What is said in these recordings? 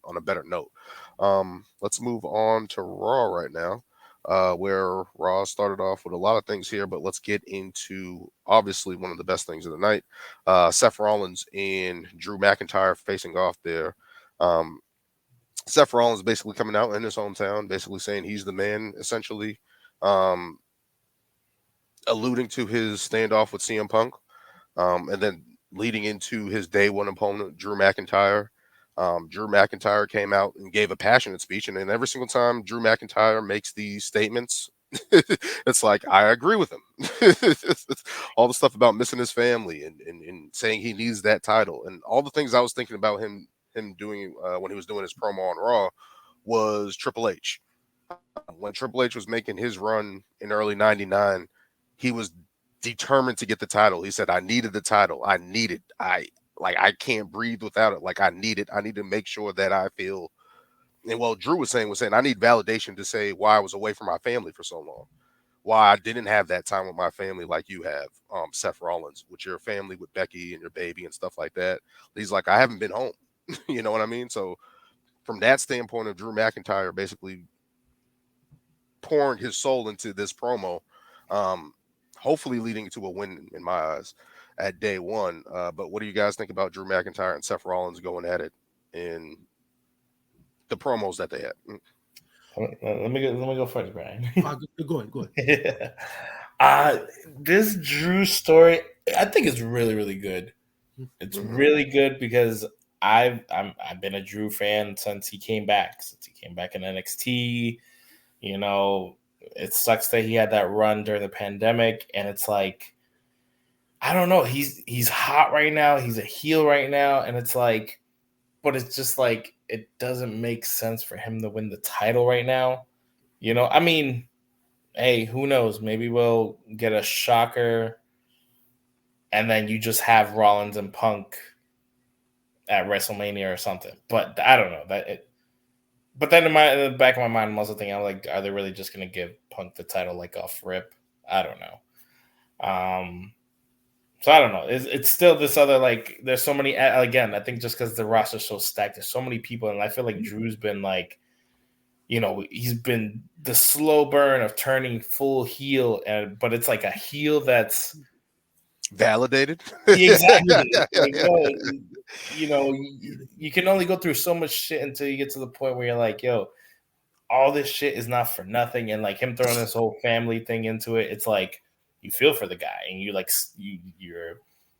on a better note. Let's move on to Raw right now, where Raw started off with a lot of things here, but let's get into obviously one of the best things of the night. Seth Rollins and Drew McIntyre facing off there. Um, Seth Rollins basically coming out in his hometown, basically saying he's the man, essentially, um, alluding to his standoff with CM Punk, and then leading into his day one opponent, Drew McIntyre. Drew McIntyre came out and gave a passionate speech, and then every single time Drew McIntyre makes these statements, it's like I agree with him. All the stuff about missing his family and saying he needs that title, and all the things I was thinking about him doing when he was doing his promo on Raw was Triple H. When Triple H was making his run in early '99, he was determined to get the title. He said, "I needed the title. I need it. I can't breathe without it. Like I need it. I need to make sure that I feel." And well, Drew was saying, "I need validation to say why I was away from my family for so long, why I didn't have that time with my family like you have, Seth Rollins, with your family, with Becky and your baby and stuff like that." He's like, "I haven't been home." You know what I mean? So from that standpoint of Drew McIntyre basically pouring his soul into this promo, um, hopefully leading to a win in my eyes at day one. But what do you guys think about Drew McIntyre and Seth Rollins going at it in the promos that they had? Let me go first, Brian. Go ahead. This Drew story, I think it's really, really good. It's Mhm. really good because I've been a Drew fan since he came back. Since he came back in NXT, you know, it sucks that he had that run during the pandemic, and it's like I don't know. He's hot right now. He's a heel right now, and it's like, but it's just like it doesn't make sense for him to win the title right now. I mean, hey, who knows? Maybe we'll get a shocker, and then you just have Rollins and Punk at WrestleMania or something. But I don't know that. But then in the back of my mind, I'm also thinking, I'm like, are they really just gonna give Punk the title like off rip? I don't know. So I don't know. It's still this other like. There's so many. Again, I think just because the roster's so stacked, there's so many people, and I feel like Drew's been like, he's been the slow burn of turning full heel, but it's like a heel that's Validated. exactly like no, you can only go through so much shit until you get to the point where you're like, yo, all this shit is not for nothing, and like him throwing this whole family thing into it, it's like you feel for the guy, and you like you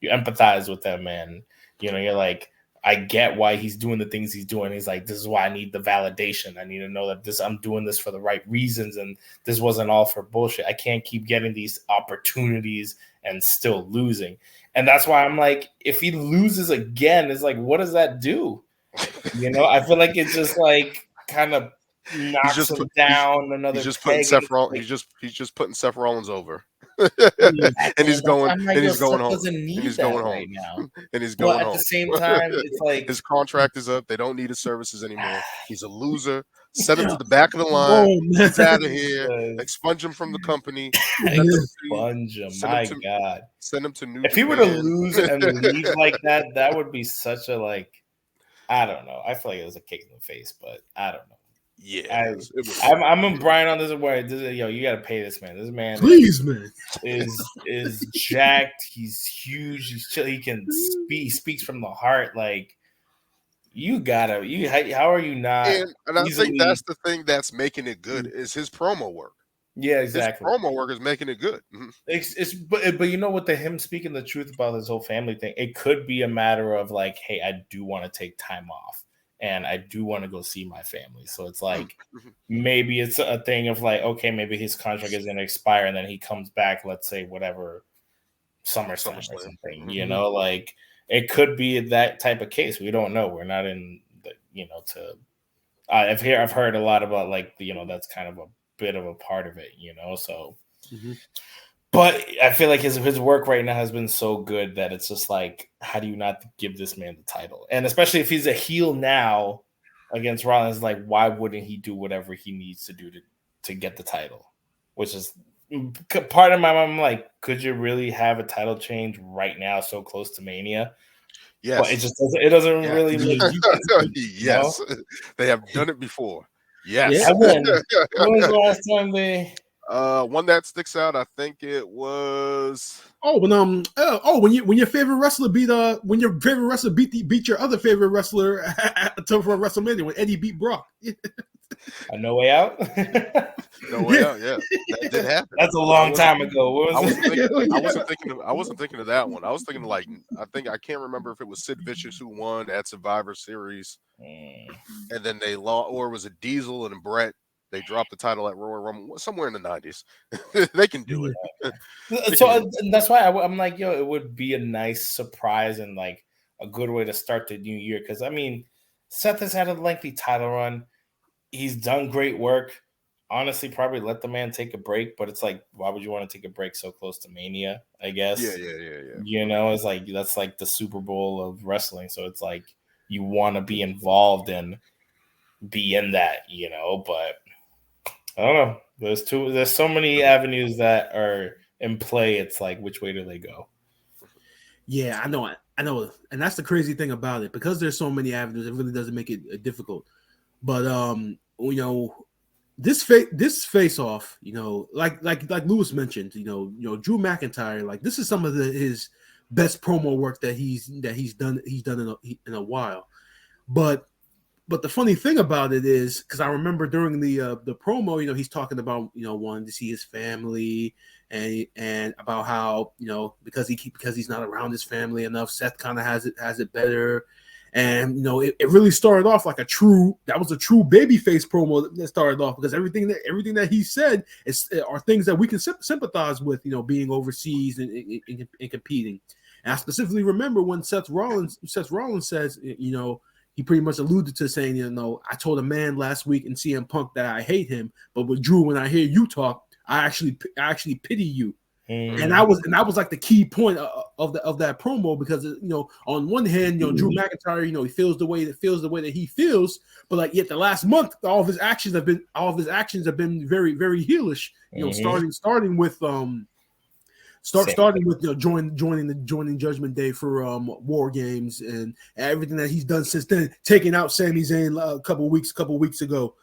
empathize with them, and you're like, I get why he's doing the things he's doing. He's like, this is why I need the validation. I need to know that I'm doing this for the right reasons, and this wasn't all for bullshit. I can't keep getting these opportunities and still losing. And that's why I'm like, if he loses again, it's like, what does that do? I feel like it's just like kind of he's knocks just him put, down he's another just putting peg. And Seth Rollins. like, He's just putting Seth Rollins over, and exactly. he's And that's why going I'm like, and yo, he's going Seth home doesn't and need he's that going right home now. and he's But going at the home. same time, it's like, His contract is up. They don't need his services anymore. He's a loser. Send him to the back of the line. Boom. He's out of here. Jesus. Expunge him from the company. Send him to Expunge him. send him My to God. send him to New If he were to Japan. lose and leave like that, that would be such a like, I don't know. I feel like it was a kick in the face, but I don't know. Yeah, it I was. It was. I'm a Brian on this where yo, you gotta pay this man. This man Please, man. is jacked. He's huge. He's chill. He can speak. He speaks from the heart. Like how are you not And I think easily? that's the thing that's making it good is his promo work. Yeah, His exactly. promo work is making it good. Mhm. But what the him speaking the truth about his whole family thing, it could be a matter of like, hey, I do want to take time off and I do want to go see my family. So it's like Mhm. maybe it's a thing of like, okay, maybe his contract is gonna expire and then he comes back, let's say whatever SummerSlam or SummerSlam. something, Mhm. like it could be that type of case. We don't know. We're not in the, to I've heard a lot about like that's kind of a bit of a part of it, so Mhm. but I feel like his work right now has been so good that it's just like, how do you not give this man the title? And especially if he's a heel now against Rollins, like why wouldn't he do whatever he needs to do to get the title? Which is part of my mind. I'm like, could you really have a title change right now, so close to Mania? Yes. But it doesn't really make you compete, Yes. They have done it before. Yes. Yeah. And then when was the last time they? One that sticks out, I think it was. When your favorite wrestler beat beat your other favorite wrestler for WrestleMania when Eddie beat Brock. A No Way Out. No Way Out. Yeah, that did happen. That's a long time ago. What I was wasn't it? thinking. I wasn't thinking of that one. I was thinking I can't remember if it was Sid Vicious who won at Survivor Series, and then they lost, or was it Diesel and Brett? They dropped the title at Royal Rumble somewhere in the 90s. They can do it. So that's why I'm like, yo, it would be a nice surprise and like a good way to start the new year. Because I mean, Seth has had a lengthy title run. He's done great work. Honestly, probably let the man take a break. But it's like, why would you want to take a break so close to Mania? I guess. Yeah. You know, it's like that's like the Super Bowl of wrestling. So it's like you want to be involved and be in that, you know. But I don't know. There's so many avenues that are in play. It's like, which way do they go? Yeah, I know, and that's the crazy thing about it. Because there's so many avenues, it really doesn't make it difficult. But you know, this face off, you know, like Lewis mentioned, you know, Drew McIntyre, like this is some of his best promo work that he's done in a while. But the funny thing about it is, because I remember during the promo, you know, he's talking about, you know, wanting to see his family and about how, you know, because he's not around his family enough, Seth kind of has it better. And you know, it really started off like a true babyface promo that started off, because everything that he said are things that we can sympathize with, you know, being overseas and competing. And I specifically remember when Seth Rollins says, you know, he pretty much alluded to saying, you know, I told a man last week in CM Punk that I hate him, but with Drew, when I hear you talk, I actually pity you. And that was like the key point of that promo, because, you know, on one hand, you know, Drew McIntyre, you know, he feels the way that he feels, but like yet the last month, all of his actions have been very, very heelish. You know, starting with starting with, you know, joining Judgment Day for War Games and everything that he's done since then, taking out Sami Zayn a couple weeks ago.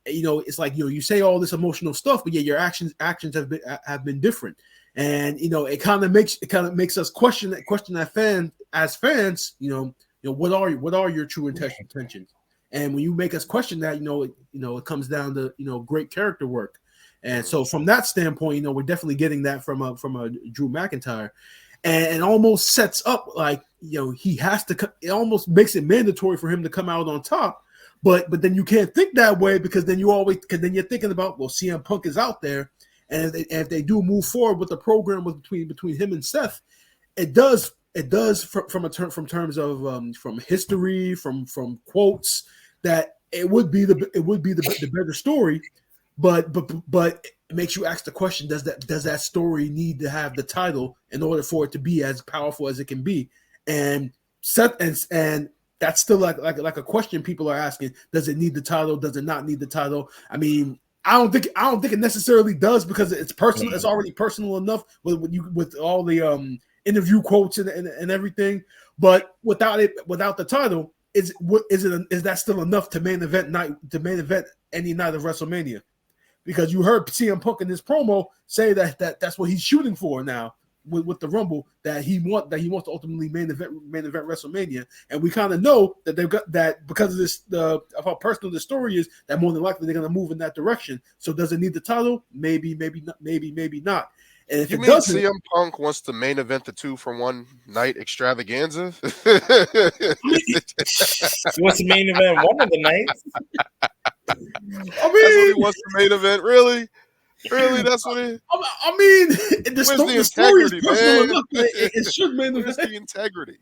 You know, it's like, you know, you say all this emotional stuff, but yeah, your actions have been different, and you know, it kind of makes us question that as fans, you know, what are your true intentions? And when you make us question that, you know, it comes down to, you know, great character work. And so from that standpoint, you know, we're definitely getting that from a Drew McIntyre, and it almost sets up like, you know, he has to. It almost makes it mandatory for him to come out on top. But then you can't think that way, because then you're thinking about, well, CM Punk is out there, and if they do move forward with the program between him and Seth, it does from terms of from history, from quotes, that it would be the better story. But it makes you ask the question: does that story need to have the title in order for it to be as powerful as it can be? And Seth and that's still like a question people are asking: does it need the title? Does it not need the title? I mean, I don't think it necessarily does, because it's personal. It's already personal enough with all the interview quotes and everything. But without the title, is that still enough to main event any night of WrestleMania? Because you heard CM Punk in this promo say that's what he's shooting for now with the Rumble, that he wants to ultimately main event WrestleMania, and we kind of know that they've got that because of how personal the story is, that more than likely they're going to move in that direction. So does it need the title? Maybe not. And if You it mean doesn't, CM Punk wants to main event the 2-for-1 night extravaganza? What's the main event? One of the nights. I That's what mean, he wants to main event. Really? That's what it. I mean, the story is integrity, personal man? enough. It should main Where's event. the integrity?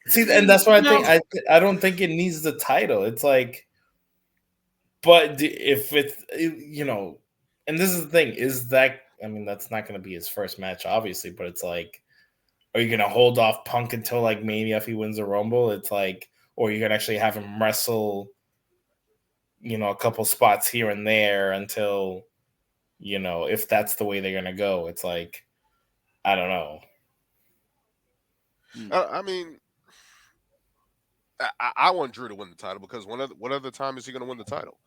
See, and that's why I don't think it needs the title. It's like, but if it's, you know, and this is the thing, is that, I mean, that's not going to be his first match, obviously, but it's like, are you going to hold off Punk until like Mania if he wins the Rumble? It's like, or you're going to actually have him wrestle, you know, a couple spots here and there until, you know, if that's the way they're going to go. It's like, I don't know. Mm. I mean, I want Drew to win the title because what other time is he going to win the title?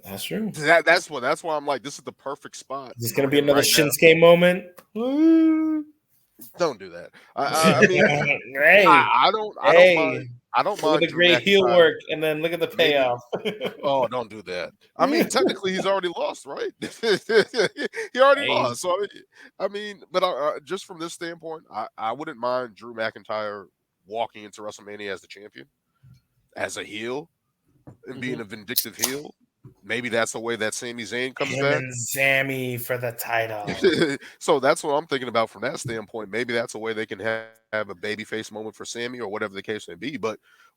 That's true. That's why I'm like, this is the perfect spot Is this gonna for be him another right now. Shinsuke moment? Woo. Don't do that. I mean, Hey, I don't mind. hey! I don't Look at mind the Drew great heel McIntyre. work, and then look at the Maybe. payoff. Oh, don't do that. I mean, technically, he's already lost, right? He already Hey, lost. So but just from this standpoint, I wouldn't mind Drew McIntyre walking into WrestleMania as the champion, as a heel, and being Mhm. a vindictive heel. Maybe that's the way that Sami Zayn comes him back. and Sammy for the title. So that's what I'm thinking about from that standpoint. Maybe that's a way they can have a babyface moment for Sammy or whatever the case may be.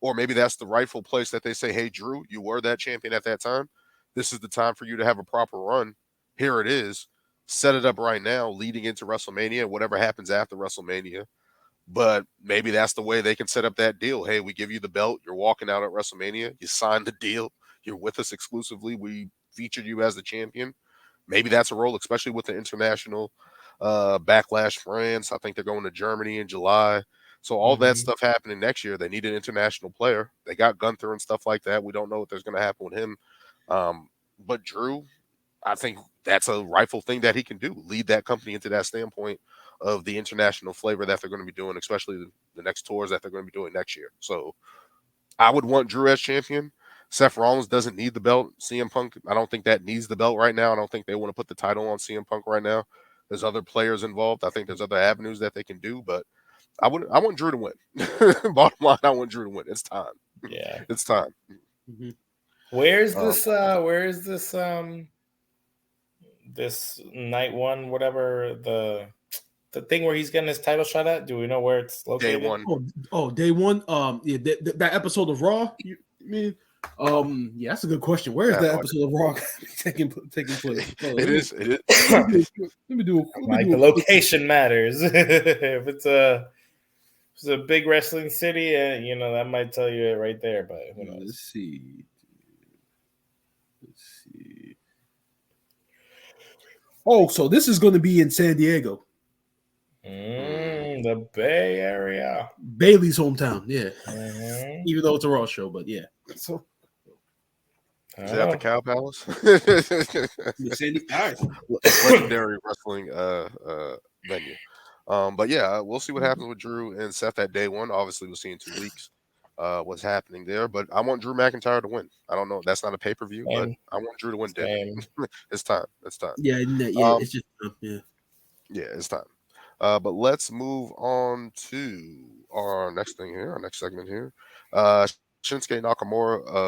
Or maybe that's the rightful place that they say, "Hey, Drew, you were that champion at that time. This is the time for you to have a proper run. Here it is. Set it up right now, leading into WrestleMania. Whatever happens after WrestleMania, but maybe that's the way they can set up that deal. Hey, we give you the belt. You're walking out at WrestleMania. You signed the deal. You're with us exclusively. We featured you as the champion. Maybe that's a role, especially with the international backlash France. I think they're going to Germany in July. So all that Mhm. stuff happening next year, they need an international player. They got Gunther and stuff like that. We don't know what there's going to happen with him. But Drew, I think that's a rightful thing that he can do. Lead that company into that standpoint of the international flavor that they're going to be doing, especially the next tours that they're going to be doing next year. So I would want Drew as champion. Seth Rollins doesn't need the belt. CM Punk, I don't think that needs the belt right now. I don't think they want to put the title on CM Punk right now. There's other players involved. I think there's other avenues that they can do, but I want Drew to win. Bottom line, I want Drew to win. It's time. Yeah. It's time. Mhm. Where's Um, this? Where is this? This night one, whatever the thing where he's getting his title shot at. Do we know where it's day located? one. Day one. Yeah, that episode of Raw. You mean? Yeah, that's a good question. Where I is have that no idea. episode of Raw taking place? It is. It is. Let me let me Like do the a quick. location matters. If it's a big wrestling city, you know that might tell you it right there. But who knows? Let's see. Let's see. Oh, so this is going to be in San Diego, The Bay Area. Bailey's hometown. Yeah, Mm-hmm. even though it's a Raw show, but yeah. So I Is don't it at the know. Cow Palace? All right. Legendary wrestling venue. But yeah, we'll see what happens with Drew and Seth at day one. Obviously, we'll see in 2 weeks what's happening there. But I want Drew McIntyre to win. I don't know. That's not a pay per view, but Same, I want Drew to win. Damn same. it, it's time. It's time. Yeah, yeah. Um, It's just yeah. yeah, it's time. But let's move on to our next thing here, our next segment here. Shinsuke Nakamura